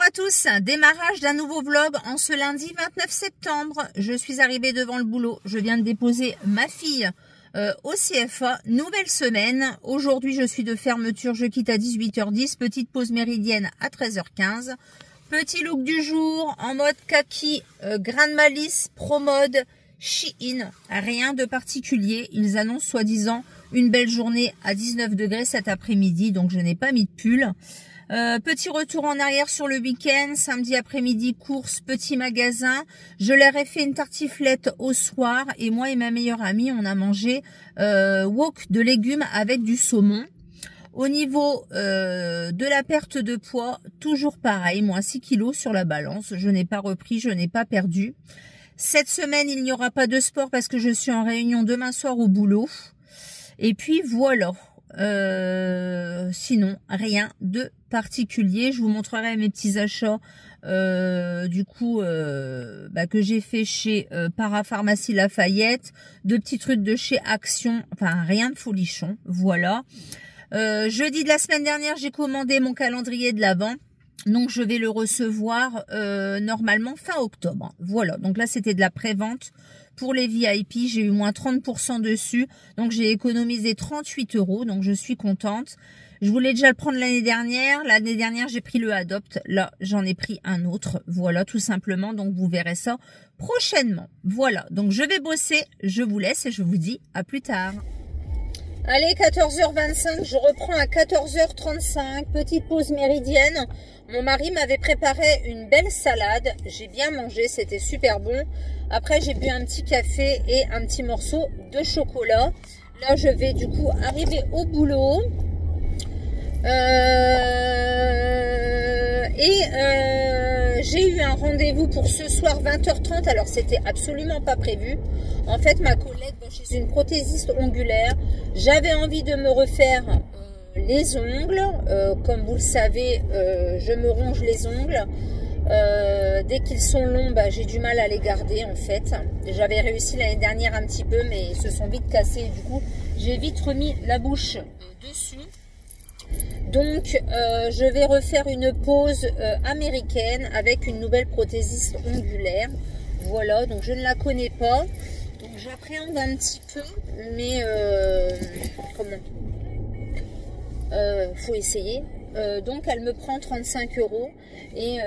à tous, démarrage d'un nouveau vlog en ce lundi 29 septembre. Je suis arrivée devant le boulot, je viens de déposer ma fille au CFA, nouvelle semaine. Aujourd'hui je suis de fermeture, je quitte à 18h10, petite pause méridienne à 13h15. Petit look du jour en mode kaki, grain de malice, pro mode, Shein, rien de particulier. Ils annoncent soi-disant une belle journée à 19 degrés cet après-midi, donc je n'ai pas mis de pull. Petit retour en arrière sur le week-end, samedi après-midi, course, petit magasin. Je leur ai fait une tartiflette au soir et moi et ma meilleure amie, on a mangé wok de légumes avec du saumon. Au niveau de la perte de poids, toujours pareil, moins 6 kilos sur la balance. Je n'ai pas repris, je n'ai pas perdu. Cette semaine, il n'y aura pas de sport parce que je suis en réunion demain soir au boulot. Et puis voilà. Sinon rien de particulier. Je vous montrerai mes petits achats que j'ai fait chez Parapharmacie Lafayette, de petits trucs de chez Action, enfin rien de folichon, voilà. Jeudi de la semaine dernière, j'ai commandé mon calendrier de l'Avent. Donc je vais le recevoir normalement fin octobre. Voilà, donc là c'était de la prévente pour les VIP. J'ai eu moins 30% dessus. Donc j'ai économisé 38 €. Donc je suis contente. Je voulais déjà le prendre l'année dernière. L'année dernière j'ai pris le Adopt. Là j'en ai pris un autre. Voilà, tout simplement. Donc vous verrez ça prochainement. Voilà, donc je vais bosser. Je vous laisse et je vous dis à plus tard. Allez, 14h25, je reprends à 14h35, petite pause méridienne. Mon mari m'avait préparé une belle salade, j'ai bien mangé, c'était super bon. Après, j'ai bu un petit café et un petit morceau de chocolat. Là, je vais du coup arriver au boulot. J'ai eu un rendez-vous pour ce soir 20h30, alors c'était absolument pas prévu. En fait, ma collègue va chez une prothésiste ongulaire. J'avais envie de me refaire les ongles. Comme vous le savez, je me ronge les ongles. Dès qu'ils sont longs, j'ai du mal à les garder en fait. J'avais réussi l'année dernière un petit peu, mais ils se sont vite cassés. Du coup, j'ai vite remis la bouche dessus. Donc, je vais refaire une pause américaine avec une nouvelle prothésiste ongulaire. Voilà, donc je ne la connais pas. Donc, j'appréhende un petit peu, mais faut essayer. Donc, elle me prend 35 € et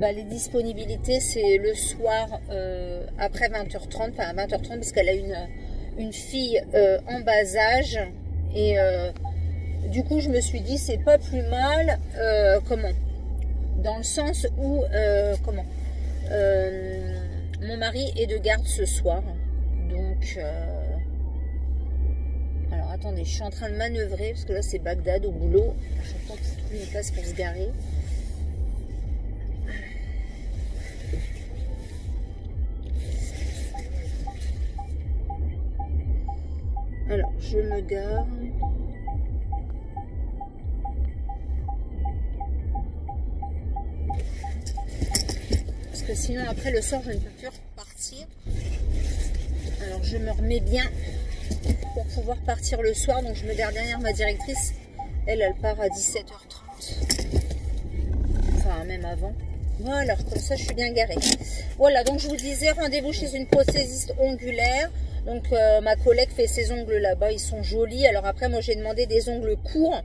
les disponibilités, c'est le soir après 20h30, enfin à 20h30 parce qu'elle a une fille en bas âge et du coup, je me suis dit, c'est pas plus mal, dans le sens où, mon mari est de garde ce soir. Donc, alors attendez, je suis en train de manœuvrer, parce que là, c'est Bagdad au boulot. J'entends qu'il trouve une place pour se garer. Alors, je me gare. Sinon après le soir je ne peux plus repartir, alors je me remets bien pour pouvoir partir le soir. Donc je me gare derrière ma directrice, elle part à 17h30, enfin même avant. Voilà, comme ça je suis bien garée. Voilà, donc je vous disais, rendez-vous chez une prothésiste ongulaire. Donc ma collègue fait ses ongles là-bas, ils sont jolis. Alors après moi j'ai demandé des ongles courts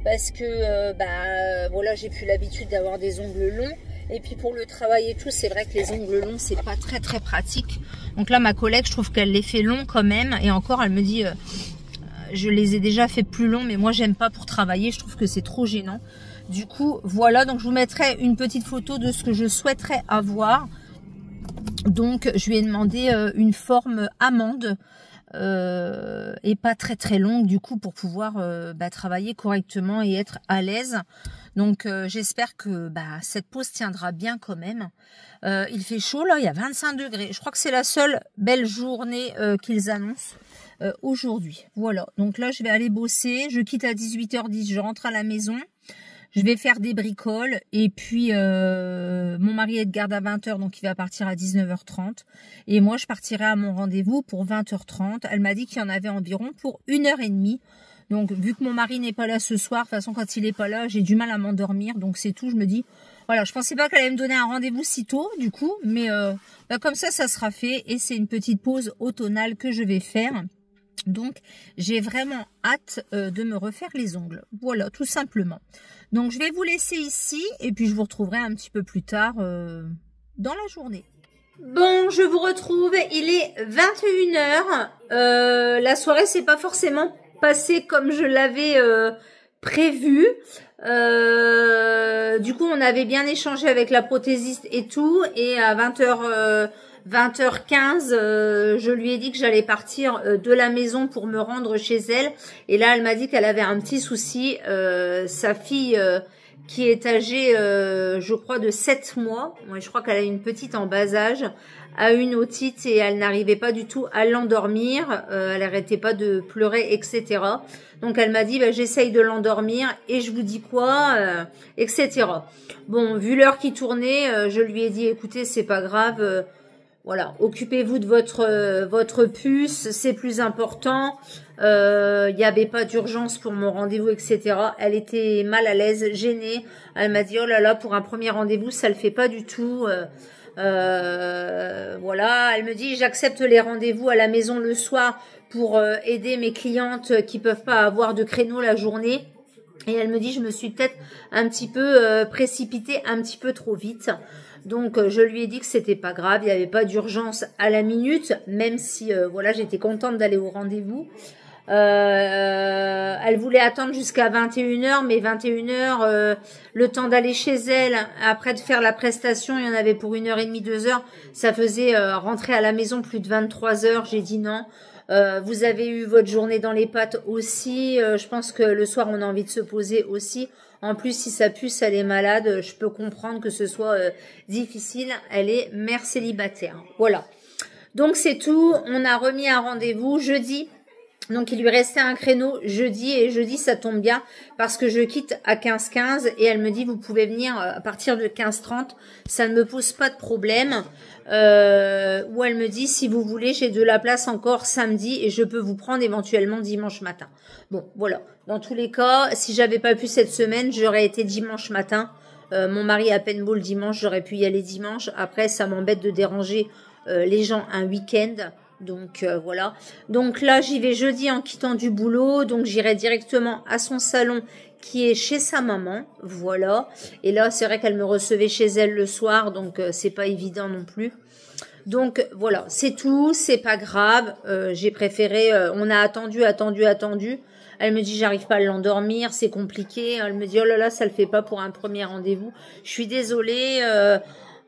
parce que voilà, j'ai plus l'habitude d'avoir des ongles longs. Et puis pour le travail et tout, c'est vrai que les ongles longs, c'est pas très très pratique. Donc là, ma collègue, je trouve qu'elle les fait longs quand même. Et encore, elle me dit, je les ai déjà fait plus longs, mais moi, j'aime pas pour travailler. Je trouve que c'est trop gênant. Du coup, voilà. Donc je vous mettrai une petite photo de ce que je souhaiterais avoir. Donc, je lui ai demandé une forme amande. Et pas très très longue du coup pour pouvoir travailler correctement et être à l'aise. Donc j'espère que cette pause tiendra bien quand même. Il fait chaud là, il y a 25 degrés. Je crois que c'est la seule belle journée qu'ils annoncent aujourd'hui. Voilà, donc là je vais aller bosser. Je quitte à 18h10, je rentre à la maison. Je vais faire des bricoles et puis mon mari est de garde à 20h, donc il va partir à 19h30. Et moi, je partirai à mon rendez-vous pour 20h30. Elle m'a dit qu'il y en avait environ pour 1h30. Donc, vu que mon mari n'est pas là ce soir, de toute façon, quand il n'est pas là, j'ai du mal à m'endormir. Donc, c'est tout. Je me dis, voilà, je pensais pas qu'elle allait me donner un rendez-vous si tôt, du coup. Mais comme ça sera fait. Et c'est une petite pause automnale que je vais faire. Donc, j'ai vraiment hâte de me refaire les ongles. Voilà, tout simplement. Donc, je vais vous laisser ici. Et puis, je vous retrouverai un petit peu plus tard dans la journée. Bon, je vous retrouve, il est 21 h. La soirée s'est pas forcément passée comme je l'avais prévu. Du coup, on avait bien échangé avec la prothésiste et tout. Et à 20h15, je lui ai dit que j'allais partir de la maison pour me rendre chez elle. Et là, elle m'a dit qu'elle avait un petit souci. Sa fille... qui est âgée, je crois, de 7 mois. Ouais, je crois qu'elle a une petite en bas âge, a une otite et elle n'arrivait pas du tout à l'endormir. Elle n'arrêtait pas de pleurer, etc. Donc, elle m'a dit, bah, j'essaye de l'endormir et je vous dis quoi, etc. Bon, vu l'heure qui tournait, je lui ai dit, écoutez, c'est pas grave, voilà, occupez-vous de votre puce, c'est plus important. Il n'y avait pas d'urgence pour mon rendez-vous, etc. Elle était mal à l'aise, gênée. Elle m'a dit, oh là là, pour un premier rendez-vous, ça le fait pas du tout. Voilà, elle me dit, j'accepte les rendez-vous à la maison le soir pour aider mes clientes qui peuvent pas avoir de créneau la journée. Et elle me dit, je me suis peut-être un petit peu précipitée, un petit peu trop vite. Donc, je lui ai dit que c'était pas grave, il n'y avait pas d'urgence à la minute, même si, voilà, j'étais contente d'aller au rendez-vous. Elle voulait attendre jusqu'à 21 h, mais 21 h, le temps d'aller chez elle, après de faire la prestation, il y en avait pour 1h30, 2 h, ça faisait rentrer à la maison plus de 23 h, j'ai dit non. Vous avez eu votre journée dans les pattes aussi, je pense que le soir on a envie de se poser aussi. En plus, si sa puce, elle est malade, je peux comprendre que ce soit difficile. Elle est mère célibataire. Voilà. Donc, c'est tout. On a remis un rendez-vous jeudi. Donc, il lui restait un créneau jeudi. Et jeudi, ça tombe bien parce que je quitte à 15h15. Et elle me dit, vous pouvez venir à partir de 15h30. Ça ne me pose pas de problème. Ou elle me dit, si vous voulez, j'ai de la place encore samedi et je peux vous prendre éventuellement dimanche matin. Bon, voilà. Dans tous les cas, si j'avais pas pu cette semaine, j'aurais été dimanche matin. Mon mari a paintball dimanche, j'aurais pu y aller dimanche. Après, ça m'embête de déranger les gens un week-end. Donc, voilà. Donc là, j'y vais jeudi en quittant du boulot. Donc, j'irai directement à son salon qui est chez sa maman. Voilà. Et là, c'est vrai qu'elle me recevait chez elle le soir. Donc, c'est pas évident non plus. Donc, voilà. C'est tout. C'est pas grave. J'ai préféré... on a attendu. Elle me dit, j'arrive pas à l'endormir, c'est compliqué. Elle me dit, oh là là, ça le fait pas pour un premier rendez-vous. Je suis désolée.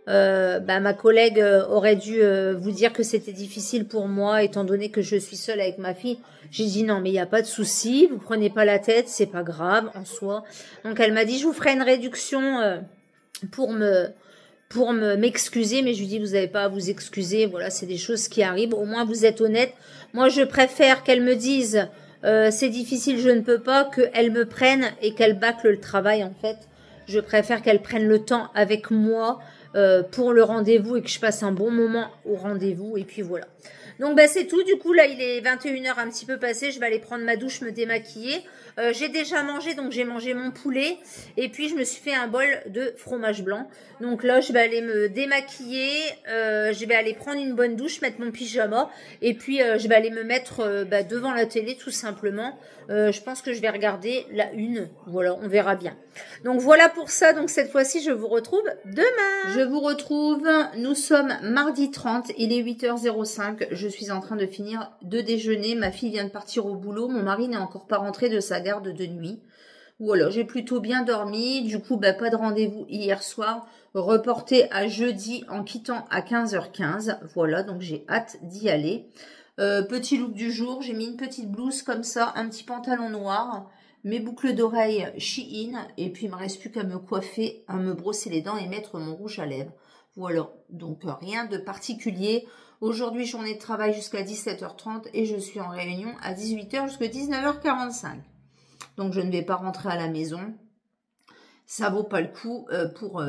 Ma collègue aurait dû vous dire que c'était difficile pour moi, étant donné que je suis seule avec ma fille. J'ai dit, non, mais il n'y a pas de souci. Vous prenez pas la tête, c'est pas grave en soi. Donc, elle m'a dit, je vous ferai une réduction pour m'excuser, mais je lui dis, vous n'avez pas à vous excuser. Voilà, c'est des choses qui arrivent. Au moins, vous êtes honnête. Moi, je préfère qu'elle me dise... c'est difficile, je ne peux pas, qu'elle me prenne et qu'elle bâcle le travail en fait. Je préfère qu'elle prenne le temps avec moi pour le rendez-vous et que je passe un bon moment au rendez-vous et puis voilà. Donc bah c'est tout, du coup là il est 21 h un petit peu passé, je vais aller prendre ma douche, me démaquiller. J'ai déjà mangé, donc j'ai mangé mon poulet et puis je me suis fait un bol de fromage blanc. Donc là je vais aller me démaquiller, je vais aller prendre une bonne douche, mettre mon pyjama et puis je vais aller me mettre devant la télé tout simplement. Je pense que je vais regarder la une, voilà, on verra bien. Donc voilà pour ça, donc cette fois-ci je vous retrouve demain. Je vous retrouve, nous sommes mardi 30, il est 8h05, je suis en train de finir de déjeuner, ma fille vient de partir au boulot, mon mari n'est encore pas rentré de sa garde de nuit. Voilà, j'ai plutôt bien dormi, du coup pas de rendez-vous hier soir, reporté à jeudi en quittant à 15h15, voilà, donc j'ai hâte d'y aller. Petit look du jour, j'ai mis une petite blouse comme ça, un petit pantalon noir, mes boucles d'oreilles Shein, et puis il me reste plus qu'à me coiffer, à me brosser les dents et mettre mon rouge à lèvres. Voilà, donc rien de particulier. Aujourd'hui, journée de travail jusqu'à 17h30 et je suis en réunion à 18h jusqu'à 19h45. Donc je ne vais pas rentrer à la maison. Ça vaut pas le coup pour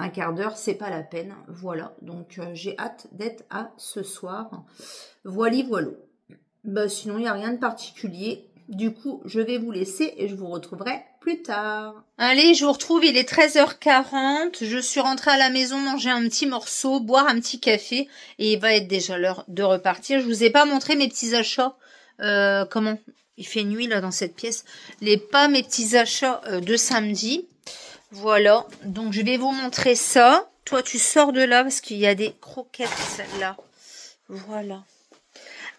un quart d'heure, c'est pas la peine. Voilà, donc j'ai hâte d'être à ce soir. Voilà. Sinon, il n'y a rien de particulier. Du coup, je vais vous laisser et je vous retrouverai plus tard. Allez, je vous retrouve, il est 13h40. Je suis rentrée à la maison manger un petit morceau, boire un petit café et il va être déjà l'heure de repartir. Je vous ai pas montré mes petits achats. Comment il fait nuit là dans cette pièce. Mes petits achats de samedi. Voilà, donc je vais vous montrer ça. Toi, tu sors de là parce qu'il y a des croquettes là. Voilà.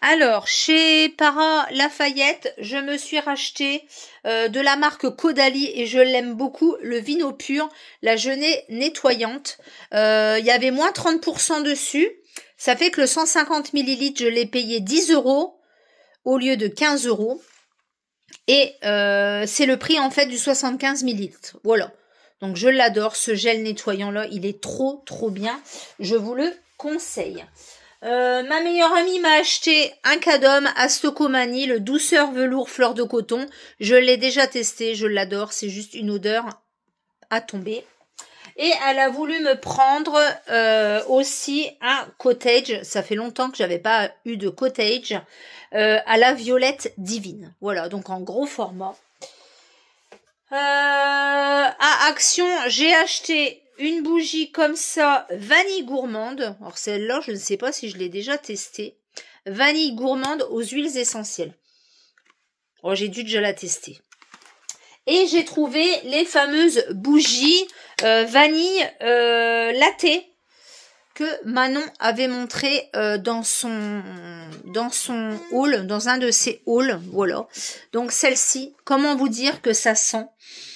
Alors, chez Para Lafayette, je me suis racheté de la marque Caudalie et je l'aime beaucoup, le Vino Pur, la gelée nettoyante. Il y avait moins 30% dessus. Ça fait que le 150 ml, je l'ai payé 10 € au lieu de 15 €. Et c'est le prix en fait du 75 ml. Voilà. Donc, je l'adore, ce gel nettoyant-là. Il est trop bien. Je vous le conseille. Ma meilleure amie m'a acheté un Cadom à Stocomanie, le douceur velours fleur de coton. Je l'ai déjà testé, je l'adore, c'est juste une odeur à tomber. Et elle a voulu me prendre aussi un cottage. Ça fait longtemps que j'avais pas eu de cottage à la violette divine. Voilà, donc en gros format. À Action, j'ai acheté une bougie comme ça, vanille gourmande. Alors celle-là, je ne sais pas si je l'ai déjà testée. Vanille gourmande aux huiles essentielles. Oh, j'ai dû déjà la tester. Et j'ai trouvé les fameuses bougies vanille latte que Manon avait montré dans son haul, dans un de ses hauls. Voilà. Donc celle-ci, comment vous dire que ça sent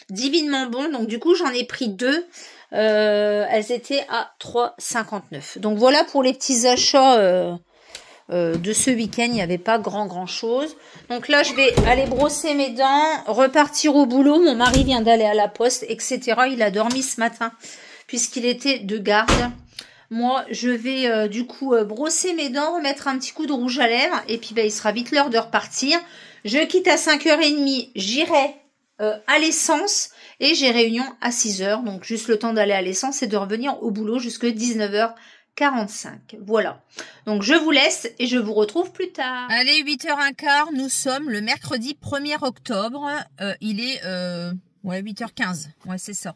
divinement bon. Donc du coup, j'en ai pris deux. Elles étaient à 3,59. Donc voilà pour les petits achats de ce week-end. Il n'y avait pas grand chose. Donc là, je vais aller brosser mes dents, repartir au boulot. Mon mari vient d'aller à la poste, etc. Il a dormi ce matin puisqu'il était de garde. Moi, je vais du coup brosser mes dents, remettre un petit coup de rouge à lèvres. Et puis, il sera vite l'heure de repartir. Je quitte à 5h30. J'irai à l'essence. Et j'ai réunion à 6h, donc juste le temps d'aller à l'essence et de revenir au boulot jusqu'à 19h45. Voilà. Donc je vous laisse et je vous retrouve plus tard. Allez, 8h15, nous sommes le mercredi 1er octobre. Il est 8h15. Ouais, c'est ça.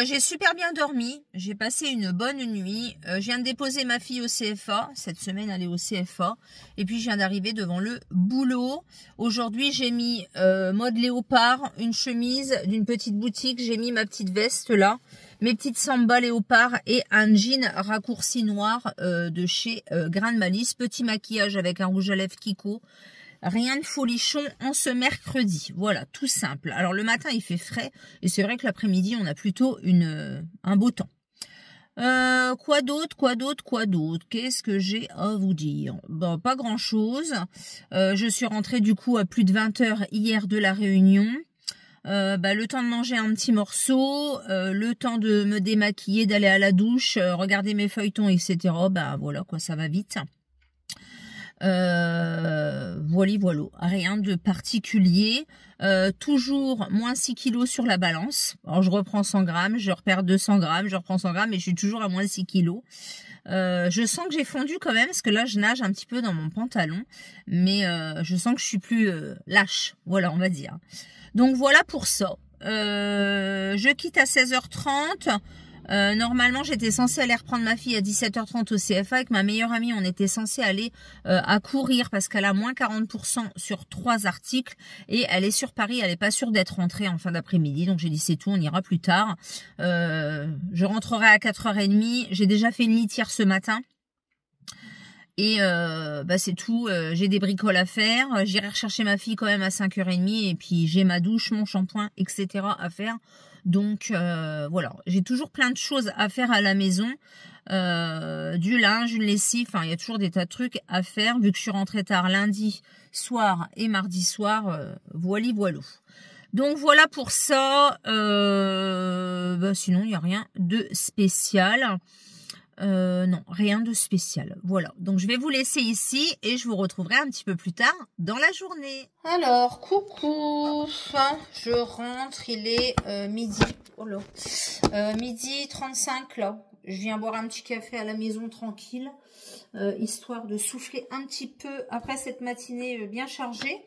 J'ai super bien dormi, j'ai passé une bonne nuit, je viens de déposer ma fille au CFA, cette semaine elle est au CFA, et puis je viens d'arriver devant le boulot. Aujourd'hui j'ai mis mode léopard, une chemise d'une petite boutique, j'ai mis ma petite veste là, mes petites samba léopard et un jean raccourci noir de chez Grain de Malice, petit maquillage avec un rouge à lèvres Kiko. Rien de folichon en ce mercredi. Voilà, tout simple. Alors le matin il fait frais et c'est vrai que l'après-midi on a plutôt un beau temps. Quoi d'autre? Qu'est-ce que j'ai à vous dire? Bon, pas grand chose. Je suis rentrée du coup à plus de 20h hier de la réunion. Le temps de manger un petit morceau, le temps de me démaquiller, d'aller à la douche, regarder mes feuilletons, etc. Voilà quoi, ça va vite. Voilà, rien de particulier. Toujours moins 6 kilos sur la balance. Alors je reprends 100 grammes, je repère 200 grammes, je reprends 100 grammes et je suis toujours à moins 6 kilos. Je sens que j'ai fondu quand même parce que là je nage un petit peu dans mon pantalon, mais je sens que je suis plus lâche, voilà on va dire. Donc voilà pour ça. Je quitte à 16h30. Normalement, j'étais censée aller reprendre ma fille à 17h30 au CFA avec ma meilleure amie. On était censé aller à courir parce qu'elle a moins 40% sur 3 articles et elle est sur Paris. Elle n'est pas sûre d'être rentrée en fin d'après-midi. Donc, j'ai dit c'est tout, on ira plus tard. Je rentrerai à 4h30. J'ai déjà fait une litière ce matin. Et c'est tout, j'ai des bricoles à faire. J'irai rechercher ma fille quand même à 5h30 et puis j'ai ma douche, mon shampoing, etc. à faire. Donc voilà, j'ai toujours plein de choses à faire à la maison, du linge, une lessive, enfin il y a toujours des tas de trucs à faire vu que je suis rentrée tard lundi soir et mardi soir, voilà. Donc voilà pour ça, sinon il n'y a rien de spécial. Non, rien de spécial. Voilà, donc je vais vous laisser ici et je vous retrouverai un petit peu plus tard dans la journée. Alors, coucou, je rentre, il est midi. Oh là, midi 35 là. Je viens boire un petit café à la maison tranquille, histoire de souffler un petit peu après cette matinée bien chargée.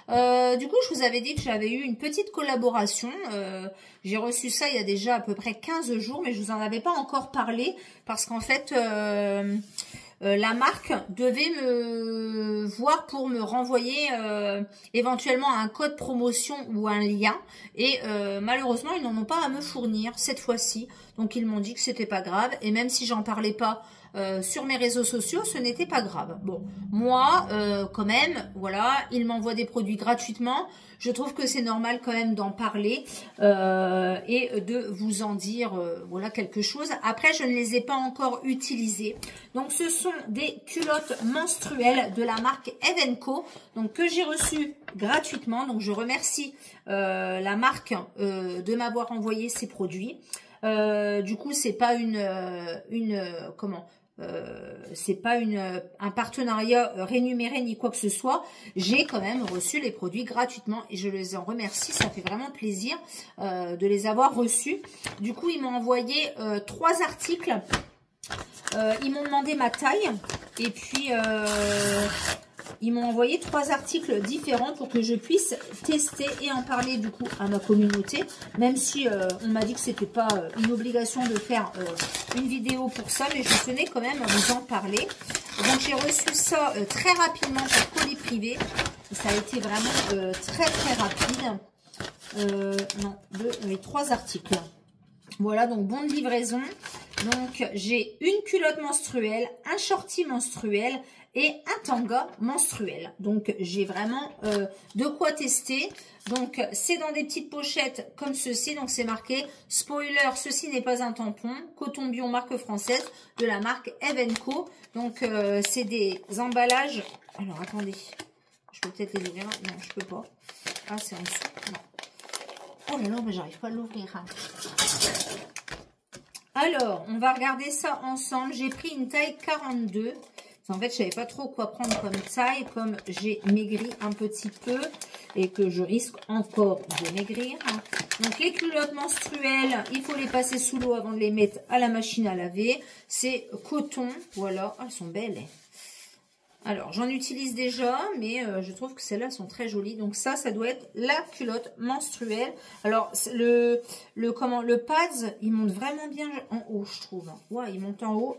Du coup, je vous avais dit que j'avais eu une petite collaboration. J'ai reçu ça il y a déjà à peu près 15 jours, mais je vous en avais pas encore parlé parce qu'en fait... la marque devait me voir pour me renvoyer éventuellement un code promotion ou un lien et malheureusement ils n'en ont pas à me fournir cette fois-ci, donc ils m'ont dit que c'était pas grave et même si j'en parlais pas sur mes réseaux sociaux, ce n'était pas grave. Bon, moi quand même, voilà, ils m'envoient des produits gratuitement. Je trouve que c'est normal quand même d'en parler et de vous en dire voilà quelque chose. Après, je ne les ai pas encore utilisés. Donc, ce sont des culottes menstruelles de la marque Evenco, donc que j'ai reçues gratuitement. Donc, je remercie la marque de m'avoir envoyé ces produits. Du coup, c'est pas c'est pas un partenariat rémunéré ni quoi que ce soit. J'ai quand même reçu les produits gratuitement et je les en remercie. Ça fait vraiment plaisir de les avoir reçus. Du coup, ils m'ont envoyé 3 articles. Ils m'ont demandé ma taille et puis ils m'ont envoyé 3 articles différents pour que je puisse tester et en parler du coup à ma communauté, même si on m'a dit que c'était pas une obligation de faire une vidéo pour ça, mais je tenais quand même à vous en parler. Donc j'ai reçu ça très rapidement par colis privé. Ça a été vraiment très rapide. Non, les 3 articles. Voilà, donc bon de livraison. Donc j'ai une culotte menstruelle, un shorty menstruel et un tanga menstruel. Donc j'ai vraiment de quoi tester. Donc c'est dans des petites pochettes comme ceci. Donc c'est marqué spoiler, ceci n'est pas un tampon, coton bio marque française de la marque Evenco. Donc c'est des emballages. Alors attendez, je peux peut-être les ouvrir. Non, je peux pas. Ah, c'est en dessous. Non. Oh là là, mais j'arrive pas à l'ouvrir. Hein. Alors, on va regarder ça ensemble. J'ai pris une taille 42. En fait, je savais pas trop quoi prendre comme taille, comme j'ai maigri un petit peu et que je risque encore de maigrir. Donc, les culottes menstruelles, il faut les passer sous l'eau avant de les mettre à la machine à laver. C'est coton, voilà. Oh, elles sont belles. Alors, j'en utilise déjà, mais je trouve que celles-là sont très jolies. Donc ça doit être la culotte menstruelle. Alors, le pads, il monte vraiment bien en haut, je trouve. Ouais, il monte en haut.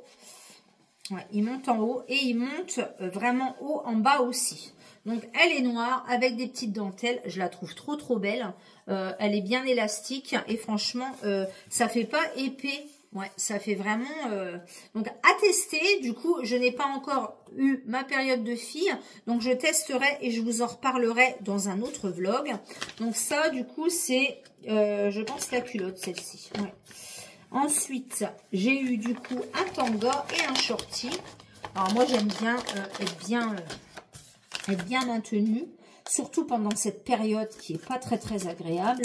Ouais, il monte en haut et il monte vraiment haut en bas aussi. Donc, elle est noire avec des petites dentelles. Je la trouve trop belle. Elle est bien élastique et franchement, ça fait pas épais. Ouais, ça fait vraiment... Donc, à tester. Du coup, je n'ai pas encore eu ma période de fille. Donc, je testerai et je vous en reparlerai dans un autre vlog. Donc, ça, du coup, c'est, je pense, la culotte, celle-ci. Ouais. Ensuite, j'ai eu, du coup, un tanga et un shorty. Alors, moi, j'aime bien être bien maintenue. Surtout pendant cette période qui est pas très agréable.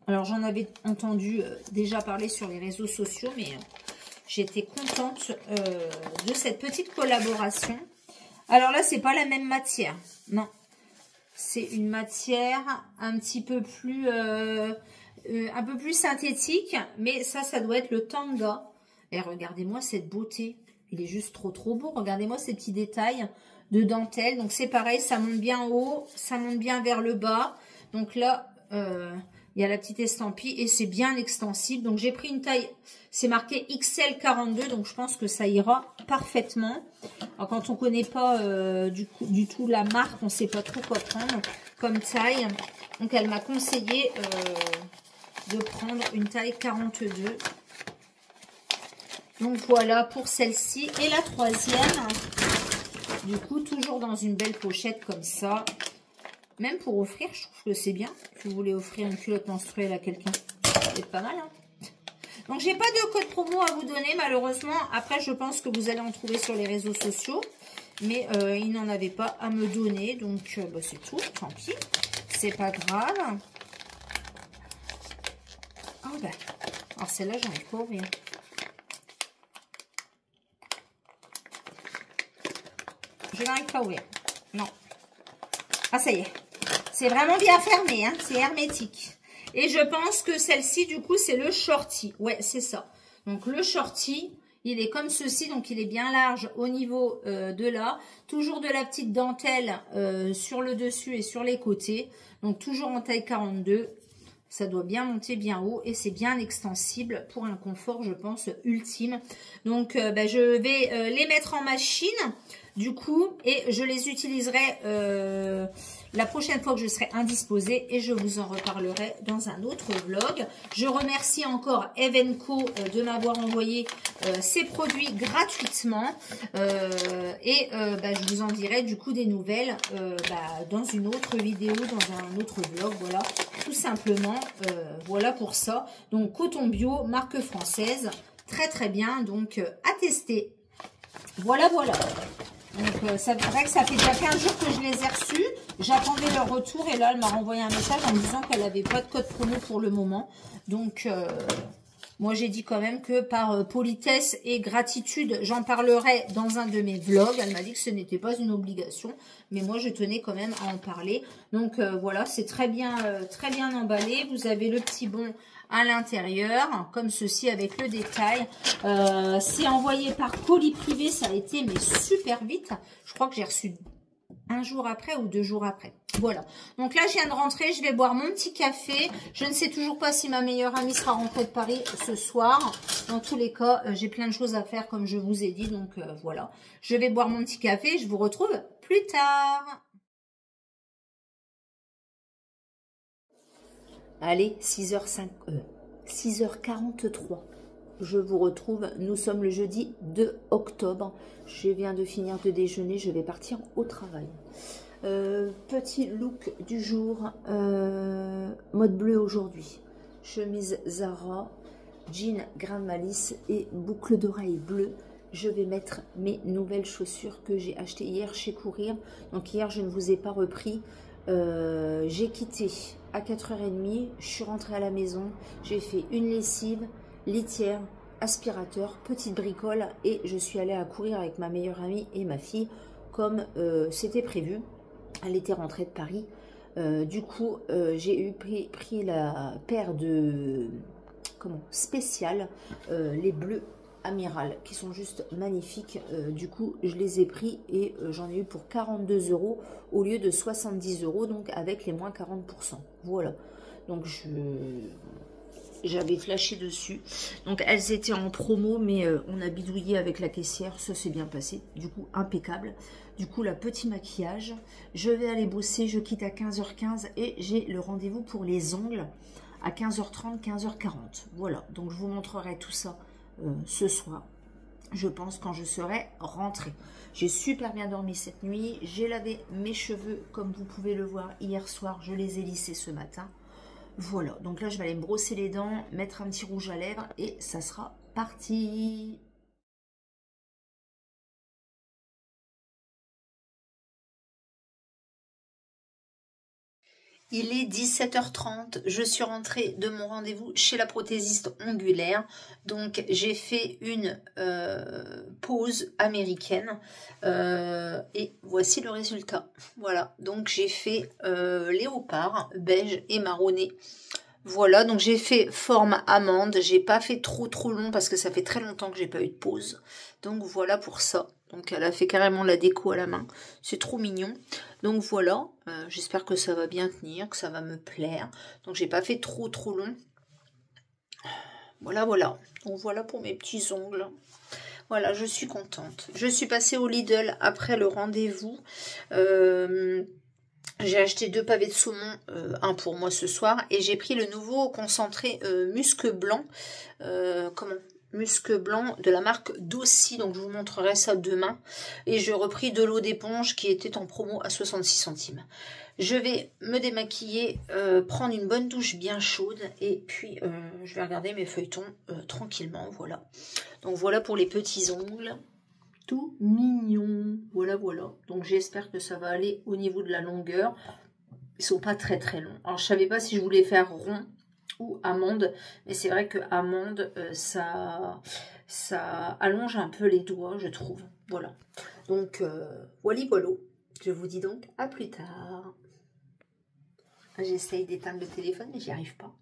Alors, j'en avais entendu déjà parler sur les réseaux sociaux, mais j'étais contente de cette petite collaboration. Alors là, c'est pas la même matière. Non. C'est une matière un petit peu plus synthétique, mais ça doit être le tanga. Et regardez-moi cette beauté. Il est juste trop beau. Regardez-moi ces petits détails de dentelle. Donc, c'est pareil, ça monte bien en haut, ça monte bien vers le bas. Donc là... il y a la petite estampille et c'est bien extensible. Donc, j'ai pris une taille, c'est marqué XL 42. Donc, je pense que ça ira parfaitement. Alors, quand on ne connaît pas du tout la marque, on ne sait pas trop quoi prendre comme taille. Donc, elle m'a conseillé de prendre une taille 42. Donc, voilà pour celle-ci. Et la troisième, du coup, toujours dans une belle pochette comme ça. Même pour offrir, je trouve que c'est bien. Si vous voulez offrir une culotte menstruelle à quelqu'un, c'est pas mal. Hein. Donc, j'ai pas de code promo à vous donner, malheureusement. Après, je pense que vous allez en trouver sur les réseaux sociaux. Mais il n'en avait pas à me donner. Donc, bah, c'est tout. Tant pis. C'est pas grave. Oh, bah. Alors, celle-là, j'arrive pas à ouvrir. Je n'arrive pas à ouvrir. Non. Ah, ça y est. C'est vraiment bien fermé, hein. C'est hermétique. Et je pense que celle-ci, du coup, c'est le shorty. Ouais, c'est ça. Donc le shorty, il est comme ceci, donc il est bien large au niveau de là. Toujours de la petite dentelle sur le dessus et sur les côtés. Donc toujours en taille 42. Ça doit bien monter bien haut et c'est bien extensible pour un confort, je pense, ultime. Donc, je vais les mettre en machine, du coup, et je les utiliserai la prochaine fois que je serai indisposée et je vous en reparlerai dans un autre vlog. Je remercie encore Evenco de m'avoir envoyé ces produits gratuitement je vous en dirai du coup des nouvelles dans une autre vidéo, dans un autre vlog, voilà, tout simplement, voilà pour ça. Donc coton bio, marque française, très très bien, donc à tester. Voilà, voilà. Donc, c'est vrai que ça fait déjà 15 jours que je les ai reçus. J'attendais leur retour et là, elle m'a renvoyé un message en me disant qu'elle n'avait pas de code promo pour le moment. Donc, moi, j'ai dit quand même que par politesse et gratitude, j'en parlerai dans un de mes vlogs. Elle m'a dit que ce n'était pas une obligation, mais moi, je tenais quand même à en parler. Donc, voilà, c'est très bien emballé. Vous avez le petit bon à l'intérieur, comme ceci avec le détail. C'est envoyé par colis privé, ça a été mais super vite. Je crois que j'ai reçu un jour après ou 2 jours après. Voilà. Donc là, je viens de rentrer, je vais boire mon petit café. Je ne sais toujours pas si ma meilleure amie sera rentrée de Paris ce soir. Dans tous les cas, j'ai plein de choses à faire comme je vous ai dit. Donc voilà. Je vais boire mon petit café. Je vous retrouve plus tard. Allez, 6h43. Je vous retrouve. Nous sommes le jeudi 2 octobre. Je viens de finir de déjeuner. Je vais partir au travail. Petit look du jour. Mode bleu aujourd'hui. Chemise Zara, jean Grand Malice et boucle d'oreille bleue. Je vais mettre mes nouvelles chaussures que j'ai achetées hier chez Courir. Donc hier, je ne vous ai pas repris. J'ai quitté à 4h30, je suis rentrée à la maison, j'ai fait une lessive, litière, aspirateur, petite bricole et je suis allée à courir avec ma meilleure amie et ma fille comme c'était prévu. Elle était rentrée de Paris. Du coup, j'ai pris la paire de spéciales, les bleus Amiral qui sont juste magnifiques. Du coup, je les ai pris et j'en ai eu pour 42 € au lieu de 70 €, donc avec les moins 40%. Voilà. Donc, j'avais flashé dessus. Donc, elles étaient en promo, mais on a bidouillé avec la caissière. Ça s'est bien passé. Du coup, impeccable. Du coup, la petit maquillage. Je vais aller bosser. Je quitte à 15h15 et j'ai le rendez-vous pour les ongles à 15h30, 15h40. Voilà. Donc, je vous montrerai tout ça ce soir, je pense, quand je serai rentrée. J'ai super bien dormi cette nuit. J'ai lavé mes cheveux, comme vous pouvez le voir, hier soir. Je les ai lissés ce matin. Voilà, donc là, je vais aller me brosser les dents, mettre un petit rouge à lèvres et ça sera parti. Il est 17h30, je suis rentrée de mon rendez-vous chez la prothésiste ongulaire. Donc j'ai fait une pause américaine et voici le résultat. Voilà, donc j'ai fait léopard, beige et marronné. Voilà, donc j'ai fait forme amande. J'ai pas fait trop long parce que ça fait très longtemps que j'ai pas eu de pause. Donc voilà pour ça. Donc elle a fait carrément la déco à la main. C'est trop mignon. Donc voilà, j'espère que ça va bien tenir, que ça va me plaire. Donc j'ai pas fait trop long. Voilà. Donc voilà pour mes petits ongles. Voilà, je suis contente. Je suis passée au Lidl après le rendez-vous. J'ai acheté 2 pavés de saumon, un pour moi ce soir, et j'ai pris le nouveau concentré musc blanc, musc blanc de la marque Dossi, donc je vous montrerai ça demain. Et je repris de l'eau d'éponge qui était en promo à 66 centimes. Je vais me démaquiller, prendre une bonne douche bien chaude, et puis je vais regarder mes feuilletons tranquillement, voilà. Donc voilà pour les petits ongles. Tout mignon, voilà. Donc j'espère que ça va aller au niveau de la longueur. Ils sont pas très longs. Alors je savais pas si je voulais faire rond ou amande, mais c'est vrai que amande ça allonge un peu les doigts, je trouve. Voilà. Donc voilà. Je vous dis donc à plus tard. J'essaye d'éteindre le téléphone mais j'y arrive pas.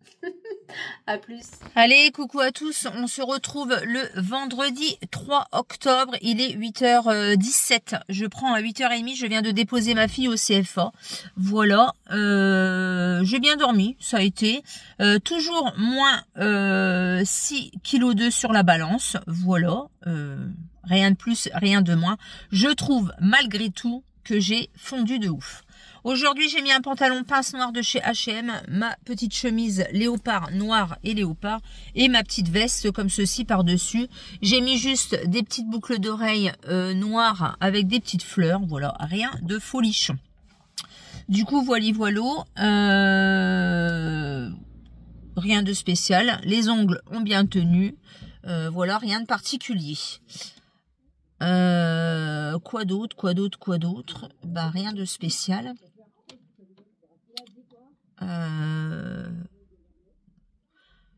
À plus. Allez, coucou à tous. On se retrouve le vendredi 3 octobre. Il est 8h17. Je prends à 8h30. Je viens de déposer ma fille au CFA. Voilà. J'ai bien dormi. Ça a été. Toujours moins 6,2 kg sur la balance. Voilà. Rien de plus, rien de moins. Je trouve malgré tout que j'ai fondu de ouf. Aujourd'hui, j'ai mis un pantalon pince noir de chez H&M, ma petite chemise léopard noire et léopard et ma petite veste comme ceci par-dessus. J'ai mis juste des petites boucles d'oreilles noires avec des petites fleurs. Voilà, rien de folichon. Du coup, voilà. Rien de spécial. Les ongles ont bien tenu. Voilà, rien de particulier. Quoi d'autre? Bah, rien de spécial.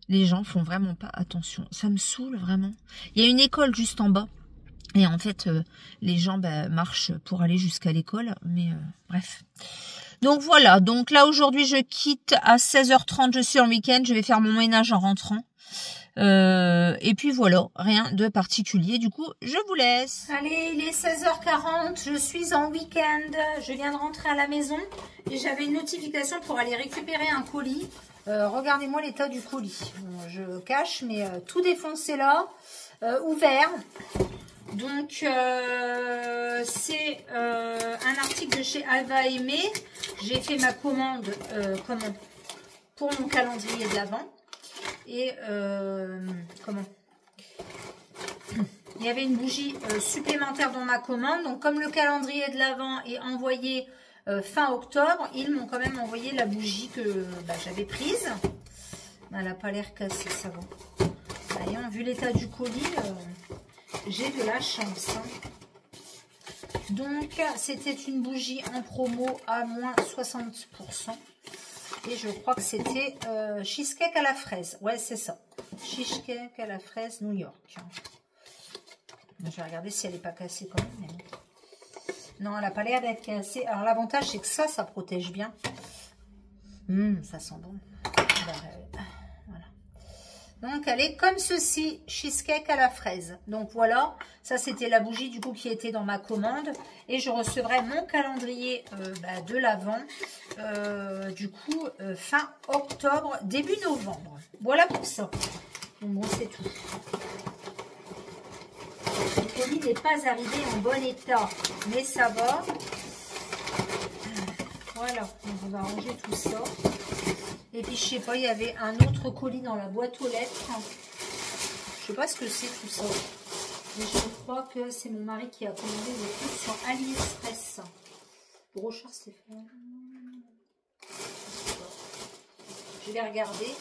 Les gens font vraiment pas attention. Ça me saoule vraiment. Il y a une école juste en bas. Et en fait, les gens marchent pour aller jusqu'à l'école. Mais bref. Donc voilà. Donc là, aujourd'hui, je quitte à 16h30. Je suis en week-end. Je vais faire mon ménage en rentrant. Et puis voilà, rien de particulier. Du coup, je vous laisse. Allez, il est 16h40. Je suis en week-end. Je viens de rentrer à la maison et j'avais une notification pour aller récupérer un colis. Regardez-moi l'état du colis. Bon, je cache, mais tout défoncé là, ouvert. Donc, c'est un article de chez Alva Aimé. J'ai fait ma commande pour mon calendrier de l'Avent. Et il y avait une bougie supplémentaire dans ma commande. Donc comme le calendrier de l'Avent est envoyé fin octobre, ils m'ont quand même envoyé la bougie que j'avais prise. Elle n'a pas l'air cassée, ça va. Voyons, vu l'état du colis, j'ai de la chance. Hein. Donc c'était une bougie en promo à moins 60%. Et je crois que c'était cheesecake à la fraise. Ouais, c'est ça. Cheesecake à la fraise New York. Je vais regarder si elle n'est pas cassée quand même. Non, elle n'a pas l'air d'être cassée. Alors, l'avantage, c'est que ça protège bien. Ça sent bon. Voilà. Donc, elle est comme ceci. Cheesecake à la fraise. Donc, voilà. Ça, c'était la bougie, du coup, qui était dans ma commande. Et je recevrai mon calendrier de l'Avent, du coup, fin octobre, début novembre. Voilà pour ça. Donc, bon, c'est tout. Le colis n'est pas arrivé en bon état, mais ça va. Voilà. Donc, on va ranger tout ça. Et puis, je sais pas, il y avait un autre colis dans la boîte aux lettres. Je sais pas ce que c'est tout ça. Mais je crois que c'est mon mari qui a commandé des trucs sur AliExpress. Brochard Stéphane. Je vais regarder.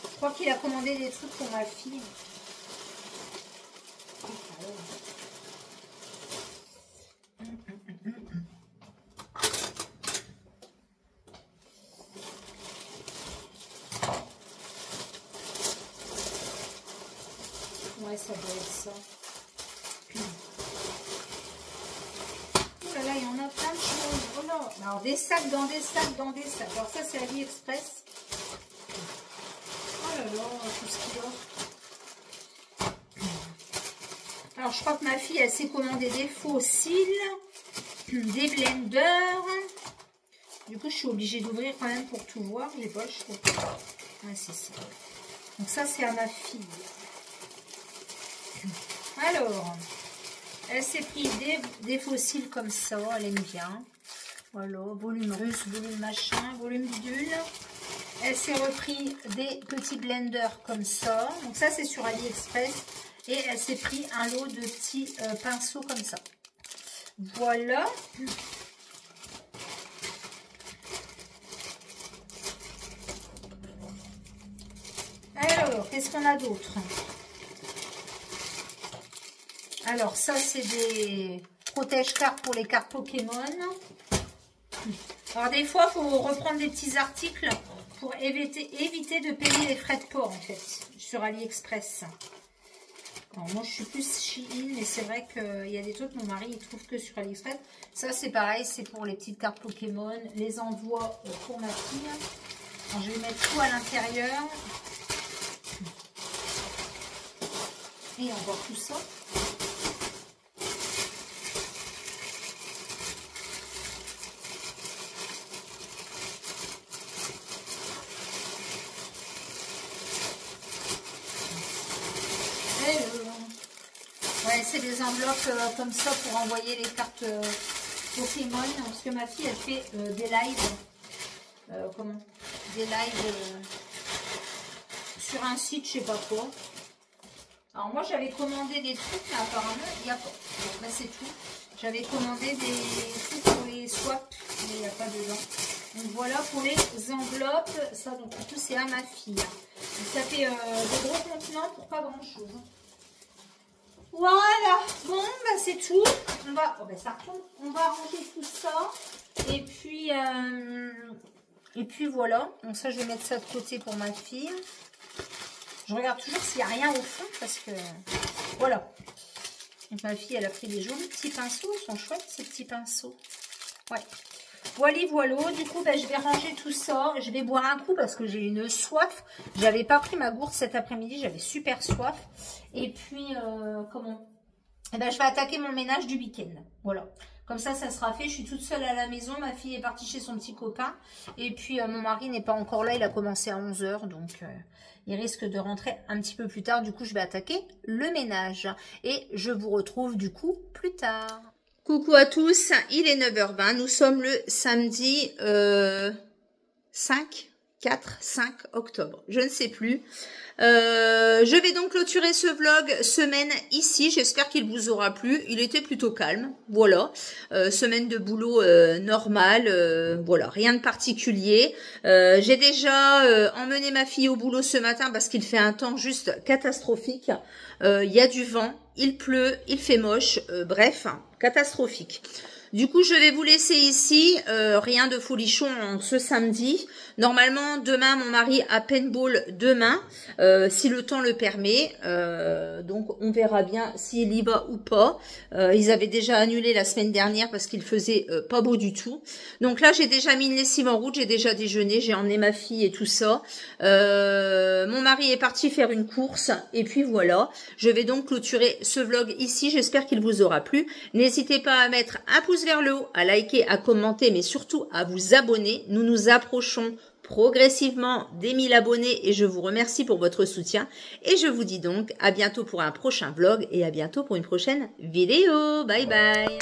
Je crois qu'il a commandé des trucs pour ma fille. Ouais, ça doit être ça. Oh là là, il y en a plein de choses. Oh là. Alors, des sacs dans des sacs dans des sacs. Alors, ça, c'est AliExpress. Oh là là, tout ce qu'il y a. Alors, je crois que ma fille, elle s'est commandé des faux cils, des blenders. Du coup, je suis obligée d'ouvrir quand même pour tout voir. J'ai pas le choix. Ouais, c'est ça. Donc, ça, c'est à ma fille. Alors, elle s'est pris des fossiles comme ça, elle aime bien. Voilà, volume russe, volume machin, volume bidule. Elle s'est repris des petits blenders comme ça. Donc ça, c'est sur AliExpress. Et elle s'est pris un lot de petits pinceaux comme ça. Voilà. Alors, qu'est-ce qu'on a d'autre ? Alors, ça, c'est des protège-cartes pour les cartes Pokémon. Alors, des fois, il faut reprendre des petits articles pour éviter de payer les frais de port, en fait, sur AliExpress. Alors, moi, je suis plus Shein, mais c'est vrai qu'il y a des trucs, mon mari, il trouve que sur AliExpress. Ça, c'est pareil, c'est pour les petites cartes Pokémon, les envois pour ma fille. Alors, je vais mettre tout à l'intérieur. Et encore tout ça. Ouais, c'est des enveloppes comme ça pour envoyer les cartes Pokémon. Parce que ma fille, elle fait des lives. Des lives sur un site, je sais pas quoi. Alors moi, j'avais commandé des trucs, mais apparemment, il n'y a pas. Donc là, c'est tout. J'avais commandé des trucs pour les swaps, mais il n'y a pas dedans. Donc voilà pour les enveloppes. Ça, donc tout, c'est à ma fille. Donc, ça fait de gros contenants pour pas grand-chose. Voilà, bon, bah c'est tout. On va, oh, bah, ça retombe. On va ranger tout ça. Et puis voilà. Donc ça, je vais mettre ça de côté pour ma fille. Je regarde toujours s'il n'y a rien au fond parce que voilà. Donc ma fille, elle a pris des jolis petits pinceaux. Ils sont chouettes ces petits pinceaux. Ouais. Voilà. Du coup, bah, je vais ranger tout ça. Je vais boire un coup parce que j'ai une soif. J'avais pas pris ma gourde cet après-midi. J'avais super soif. Et puis, eh ben, je vais attaquer mon ménage du week-end. Voilà. Comme ça sera fait. Je suis toute seule à la maison. Ma fille est partie chez son petit copain. Et puis, mon mari n'est pas encore là. Il a commencé à 11 h. Donc, il risque de rentrer un petit peu plus tard. Du coup, je vais attaquer le ménage. Et je vous retrouve du coup plus tard. Coucou à tous, il est 9 h 20, nous sommes le samedi 5 octobre, je ne sais plus. Je vais donc clôturer ce vlog semaine ici, j'espère qu'il vous aura plu, il était plutôt calme, voilà, semaine de boulot normal, voilà, rien de particulier. J'ai déjà emmené ma fille au boulot ce matin parce qu'il fait un temps juste catastrophique, il y a du vent, il pleut, il fait moche, bref, catastrophique. Du coup, je vais vous laisser ici, rien de folichon ce samedi. Normalement, demain, mon mari a paintball demain, si le temps le permet. Donc, on verra bien s'il y va ou pas. Ils avaient déjà annulé la semaine dernière parce qu'il faisait pas beau du tout. Donc là, j'ai déjà mis une lessive en route, j'ai déjà déjeuné, j'ai emmené ma fille et tout ça. Mon mari est parti faire une course et puis voilà. Je vais donc clôturer ce vlog ici. J'espère qu'il vous aura plu. N'hésitez pas à mettre un pouce vers le haut, à liker, à commenter, mais surtout à vous abonner. Nous nous approchons progressivement des 1000 abonnés et je vous remercie pour votre soutien. Et je vous dis donc à bientôt pour un prochain vlog et à bientôt pour une prochaine vidéo. Bye bye.